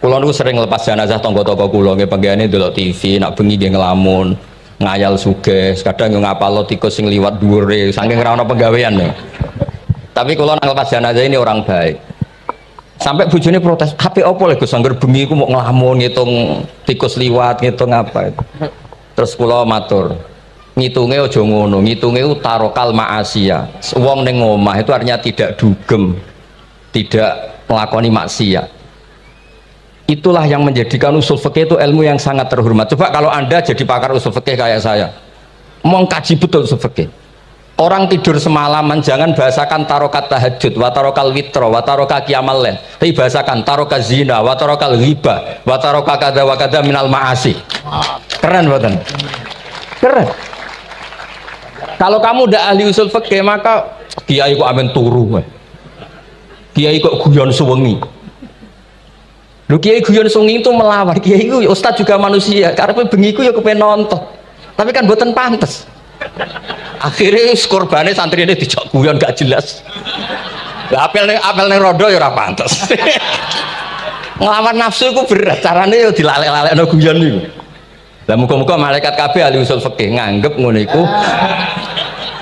Kulo niku sering lepas jenazah tangga-tangga kulo nggih penggene delok TV, nak bengi nggih ngelamun, ngayal sugih, kadang yo ngapalo tikus sing liwat dhuwure, saking ora ana penggawean ya. Tapi kulo nang lepas jenazah ini orang baik. Sampai bojone protes, "HP opo lho Gus, angger bengi ku mau ngelamun ngitung tikus liwat, ngitung apa itu." Terus kulo matur, "Ngitunge aja ngono, ngitunge tarokal ma'asiya." Wong ning omah itu artinya tidak dugem, tidak melakoni maksiat. Itulah yang menjadikan usul fikih itu ilmu yang sangat terhormat. Coba kalau Anda jadi pakar usul fikih kayak saya, mau kaji betul usul fikih. Orang tidur semalaman jangan bahasakan tarokat tahajud, wa tarokal witro, wa taroka qiyamal lail. Tapi bahasakan taroka zina, wa tarokal ghibah, wa taroka kada wa kada minal ma'asi. Keren buatan? Keren. Kalau kamu udah ahli usul fikih maka kiai kok amen turu, kiai kok guyon suwengi. Lu kiai guyon sungi itu melawan kiai itu ustaz juga manusia karena bengi ku ya kepen nonton tapi kan boten pantes akhirnya korbannya santri ini dijak guyon gak jelas lah apel nih rodo ya ora pantes ngelawan nafsu itu berat caranya ya dilalek-lalek no guyon itu lah muka-muka malaikat kabeh ahli usul fikih nganggep ngono iku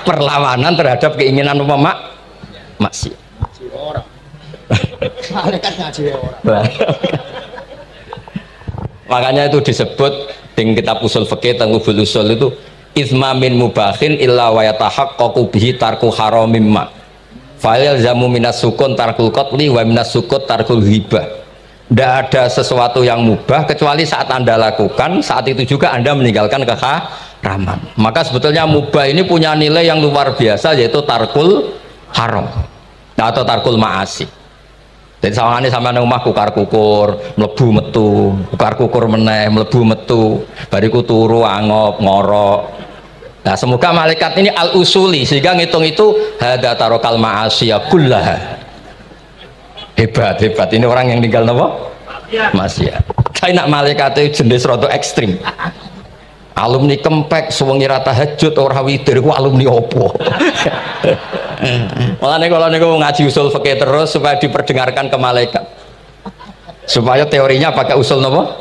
perlawanan terhadap keinginan umat maksiat. Makanya itu disebut di kitab usul fikih tentang usul itu izma min mubahin illa wa yatahaqqaqu bihi tarku haramim ma fa'il zamu minas sukun tarkul qatli wa minas sukut tarkul ghibah. Tidak ada sesuatu yang mubah kecuali saat Anda lakukan, saat itu juga Anda meninggalkan keharaman. Maka sebetulnya mubah ini punya nilai yang luar biasa yaitu tarkul haram atau tarkul ma'asi. Jadi sawangane sampean nang omah kukar-kukur, mlebu metu, kukar-kukur meneh, mlebu metu, bariku turu angop, ngorok. Nah, semoga malaikat ini al-usuli sehingga ngitung itu hada tarokal ma'asiyah kullaha. Hebat, hebat. Ini orang yang tinggal napa? Maksiat. Kayak nak malaikat itu jenis rada ekstrim. Alumni kempek suwengi ra tahajud ora witir ku alumni opo? Malah kalau niku ngaji usul fikih terus supaya diperdengarkan ke malaikat. Supaya teorinya pakai usul napa?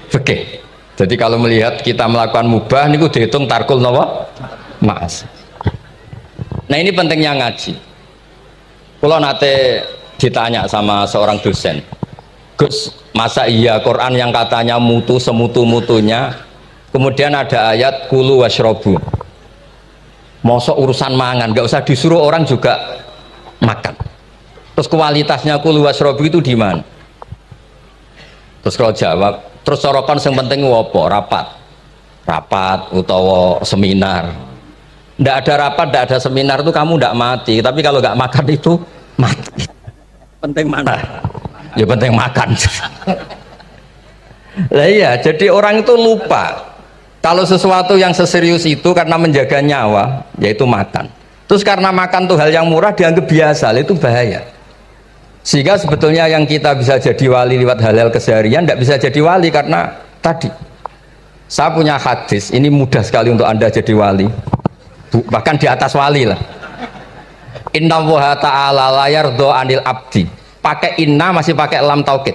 Fikih. Jadi kalau melihat kita melakukan mubah niku dihitung tarkul napa? Ma'as. Nah, ini pentingnya ngaji. Kalau nate ditanya sama seorang dosen, "Gus, masa iya Quran yang katanya mutu semutu-mutunya kemudian ada ayat kulu washrobu mosok urusan mangan gak usah disuruh orang juga makan terus kualitasnya kulu washrobu itu di mana?" Terus kalau jawab terus sorokan yang penting wopo rapat utawa seminar. Ndak ada rapat, ndak ada seminar itu kamu ndak mati, tapi kalau nggak makan itu mati. Penting mana? Ya penting makan. Lah iya, jadi orang itu lupa kalau sesuatu yang seserius itu karena menjaga nyawa yaitu makan. Terus karena makan tuh hal yang murah dianggap biasa, itu bahaya. Sehingga sebetulnya yang kita bisa jadi wali lewat hal-hal keseharian tidak bisa jadi wali karena tadi. Saya punya hadis, ini mudah sekali untuk Anda jadi wali. Bahkan di atas wali lah. Inna woha ta'ala layar do anil abdi. Pakai inna masih pakai lam taukid.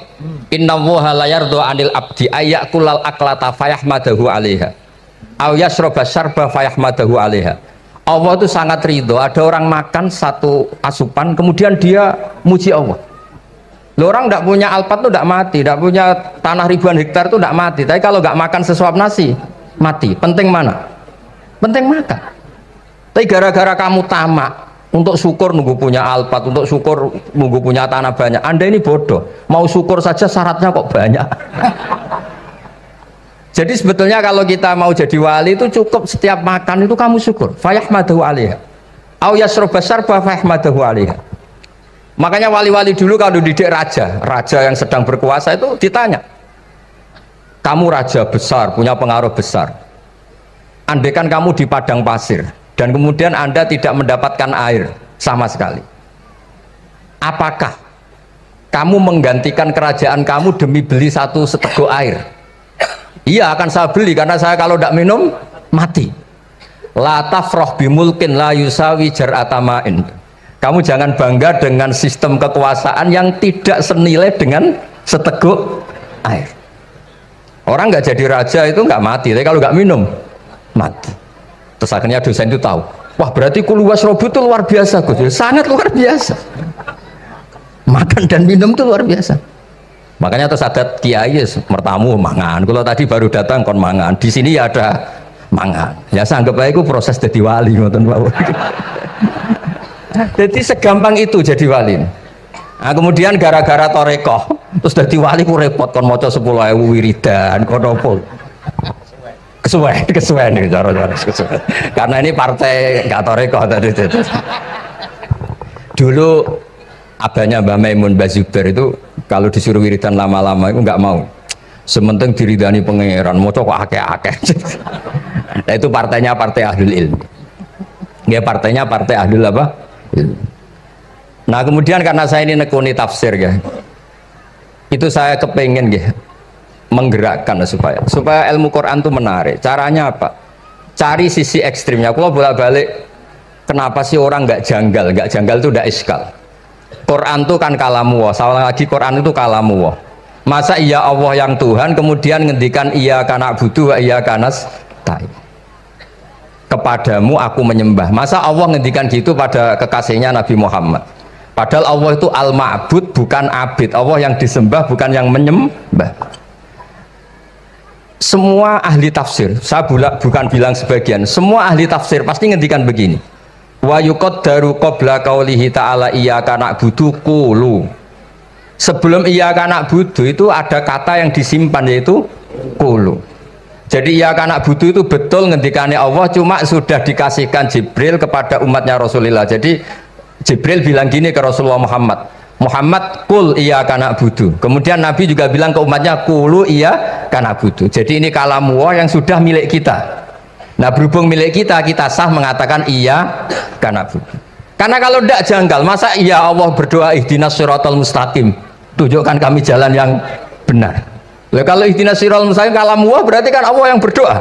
Inna woha layar do anil abdi ayakulal aklata fayahmadahu alaiha aw yasroba syarba fayahmadahu alaiha. Allah itu sangat ridho ada orang makan satu asupan kemudian dia muji Allah. Loh, orang tidak punya alpat itu tidak mati, tidak punya tanah ribuan hektar itu tidak mati, tapi kalau nggak makan sesuap nasi mati. Penting mana? Penting makan. Tapi gara-gara kamu tamak untuk syukur nunggu punya alpat, untuk syukur nunggu punya tanah banyak, Anda ini bodoh. Mau syukur saja syaratnya kok banyak. Jadi sebetulnya kalau kita mau jadi wali itu cukup setiap makan itu kamu syukur. Fayahmadahu alaiha. Au yasroba syarba fayahmadahu alaiha. Makanya wali-wali dulu kalau didik raja yang sedang berkuasa itu ditanya, kamu raja besar, punya pengaruh besar. Andaikan kamu di padang pasir dan kemudian Anda tidak mendapatkan air sama sekali, apakah kamu menggantikan kerajaan kamu demi beli satu seteguk air? Iya, akan saya beli karena saya kalau tidak minum mati. La tafroh bimulkin la yusawi jar'atamain. Kamu jangan bangga dengan sistem kekuasaan yang tidak senilai dengan seteguk air. Orang nggak jadi raja itu nggak mati, tapi kalau nggak minum mati. Terus akhirnya dosen itu tahu, wah berarti kulu wasrobu itu luar biasa, Gus. Sangat luar biasa. Makan dan minum itu luar biasa. Makanya terus ada kiai mertamu mangan. Kalau tadi baru datang kon mangan, di sini ya ada mangan. Ya saya anggap aja itu proses jadi wali, ngoten Pak. Jadi segampang itu jadi wali. Nah, kemudian gara-gara torekoh terus jadi wali ku repot kon maca 10.000 wiridan kon opo. Kesuwen nih cara-cara kesuwen. Karena ini partai gak torekoh tadi. Dulu abahnya Mbah Maimun Mbah Zubair itu kalau disuruh wiridan lama-lama itu nggak mau. Sementing diridani pangeran, maca kok akeh-akeh. Nah itu partainya partai ahlul ilmi. Ya partainya partai ahlul apa? Ilmi. Nah kemudian karena saya ini nekuni tafsir ya, itu saya kepengen ya menggerakkan supaya ilmu Quran itu menarik. Caranya apa? Cari sisi ekstrimnya. Kalau bolak-balik, kenapa sih orang nggak janggal? Nggak janggal itu udah iskal. Quran itu kan kalamu Allah. Salah lagi Quran itu kalamu Allah. Masa iya Allah yang Tuhan kemudian ngendikan iya kana budu wa iya kanas tai. Kepadamu aku menyembah. Masa Allah ngendikan gitu pada kekasihnya Nabi Muhammad? Padahal Allah itu al-ma'bud bukan abid. Allah yang disembah bukan yang menyembah. Semua ahli tafsir, saya bukan bilang sebagian, semua ahli tafsir pasti ngendikan begini. Wa yuqaddaru qabla qaulihi ta'ala iyyaka na'budu qulu. Sebelum iyyaka na'budu itu ada kata yang disimpan yaitu qulu. Jadi iyyaka na'budu itu betul ngendikannya Allah, cuma sudah dikasihkan Jibril kepada umatnya Rasulullah. Jadi Jibril bilang gini ke Rasulullah Muhammad, Muhammad kul iyyaka na'budu. Kemudian Nabi juga bilang ke umatnya qulu iyyaka na'budu. Jadi ini kalamu Allah yang sudah milik kita. Nah berhubung milik kita, kita sah mengatakan iyyaka na'budu. Karena kalau tidak janggal, masa iya Allah berdoa ihdinas siratal mustaqim, tunjukkan kami jalan yang benar. Lah kalau ihdinas siratal mustaqim kalamu Allah berarti kan Allah yang berdoa.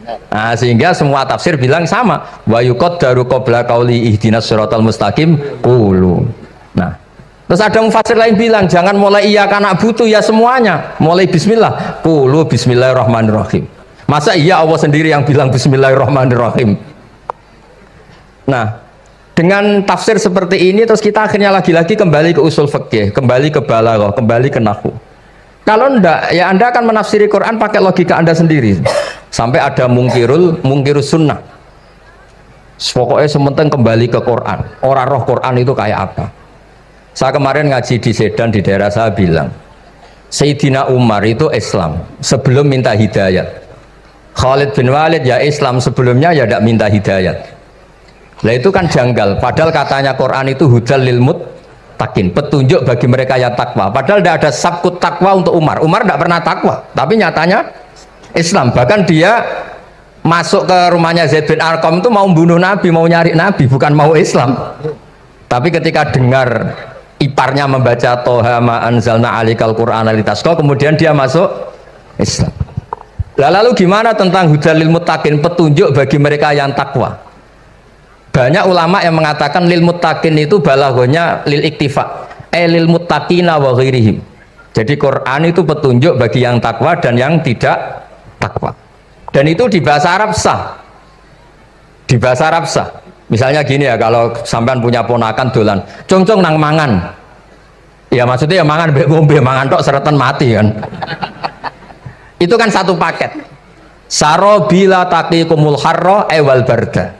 Nah, sehingga semua tafsir bilang sama, wa yuqaddaru qabla qauli ihdinas siratal mustaqim qulu. Nah, terus ada mufassir lain bilang jangan mulai iyyaka na'budu ya semuanya, mulai bismillah, qulu bismillahirrahmanirrahim. Masa iya Allah sendiri yang bilang bismillahirrahmanirrahim? Nah, dengan tafsir seperti ini terus kita akhirnya lagi-lagi kembali ke usul fikih, kembali ke balaghah, kembali ke nahwu. Kalau enggak, ya Anda akan menafsiri Quran pakai logika Anda sendiri. Sampai ada mungkirus sunnah. Pokoknya sementing kembali ke Quran. Orang roh Quran itu kayak apa? Saya kemarin ngaji di Sedan di daerah saya bilang, Sayyidina Umar itu Islam sebelum minta hidayat. Khalid bin Walid ya Islam sebelumnya ya tidak minta hidayat. Nah itu kan janggal. Padahal katanya Quran itu hudal lil muttaqin, petunjuk bagi mereka yang takwa. Padahal tidak ada sabkut takwa untuk Umar. Umar tidak pernah takwa, tapi nyatanya Islam. Bahkan dia masuk ke rumahnya Zaid bin Arqam itu mau bunuh Nabi, mau nyari Nabi, bukan mau Islam. Tapi ketika dengar iparnya membaca Toha ma anzalna alikal qur'ana litasqa, kemudian dia masuk Islam. Lalu gimana tentang hudal lil muttaqin, petunjuk bagi mereka yang takwa? Banyak ulama yang mengatakan lil muttaqin itu balaghahnya lil iktifa, lil muttaqina wa ghairihim. Jadi Quran itu petunjuk bagi yang takwa dan yang tidak takwa. Dan itu di bahasa Arab sah. Di bahasa Arab sah. Misalnya gini ya, kalau sampean punya ponakan dolan, cong-cong nang mangan. Ya maksudnya ya mangan mbek ngombe, mangan tok seretan mati kan. Itu kan satu paket. Sarobila taqikumul harra wal barda.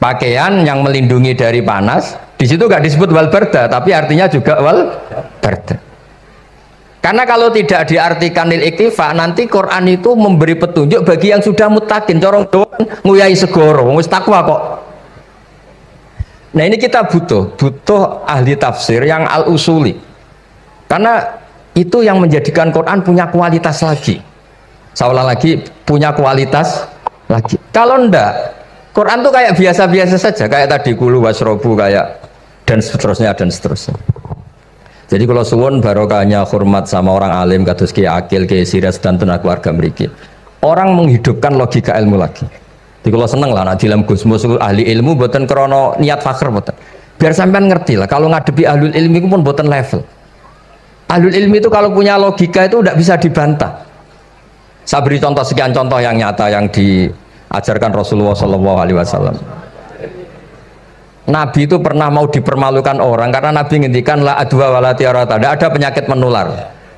Pakaian yang melindungi dari panas. Di situ nggak disebut wal barda, tapi artinya juga wal barda. Karena kalau tidak diartikan lil iktifa, nanti Quran itu memberi petunjuk bagi yang sudah mutakin, corong doang nguyai segoro, wis takwa kok. Nah ini kita butuh ahli tafsir yang al-usuli. Karena itu yang menjadikan Quran punya kualitas lagi. Seolah lagi punya kualitas lagi. Kalau ndak, Quran tuh kayak biasa-biasa saja, kayak tadi kulu wasrobu kayak dan seterusnya dan seterusnya. Jadi kalau suwun barokahnya hormat sama orang alim kados Ki Akil, Ki Siras dan tenaga keluarga mriki. Orang menghidupkan logika ilmu lagi. Jadi kalau seneng lah nak dalam Gusmus ahli ilmu boten krono niat fakir boten. Biar sampean ngerti lah kalau ngadepi ahlul ilmi itu pun boten level. Ahlul ilmi itu kalau punya logika itu tidak bisa dibantah. Saya beri contoh sekian contoh yang nyata yang diajarkan Rasulullah SAW. Nabi itu pernah mau dipermalukan orang karena Nabi ngendikan la adwa wala tiarata, tidak ada penyakit menular.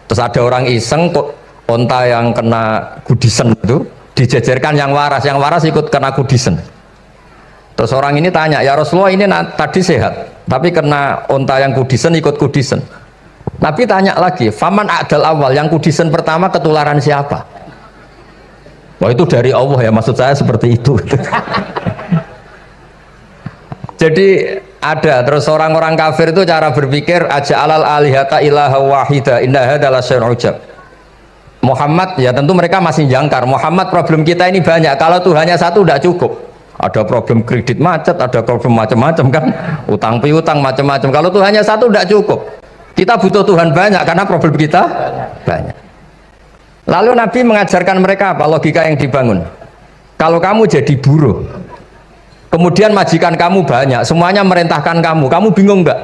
Terus ada orang iseng kok onta yang kena kudisen itu dijejerkan yang waras ikut kena kudisen. Terus orang ini tanya, ya Rasulullah ini tadi sehat, tapi kena onta yang kudisen ikut kudisen. Nabi tanya lagi, faman a'dal awal, yang kudisen pertama ketularan siapa? Wah itu dari Allah ya, maksud saya seperti itu. Jadi ada terus orang-orang kafir itu cara berpikir aja alal alihata ilaha wahida inna hadalah syai'un ujab. Muhammad ya tentu mereka masih jangkar. Muhammad problem kita ini banyak. Kalau Tuhannya satu tidak cukup. Ada problem kredit macet, ada problem macam-macam kan, utang piutang macam-macam. Kalau Tuhannya satu tidak cukup. Kita butuh Tuhan banyak karena problem kita banyak. Lalu Nabi mengajarkan mereka apa logika yang dibangun. Kalau kamu jadi buruh, kemudian majikan kamu banyak, semuanya merintahkan kamu bingung nggak?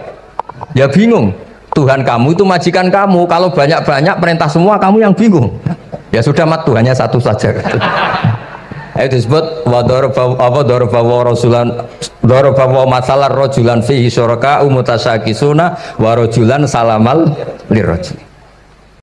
Ya bingung. Tuhan kamu itu majikan kamu, kalau banyak-banyak perintah semua kamu yang bingung. Ya sudah mat Tuhannya satu saja. Itu disebut wa masalah rojulan fihi syuraka umutasakisuna wa rojulan salamal lirrajul.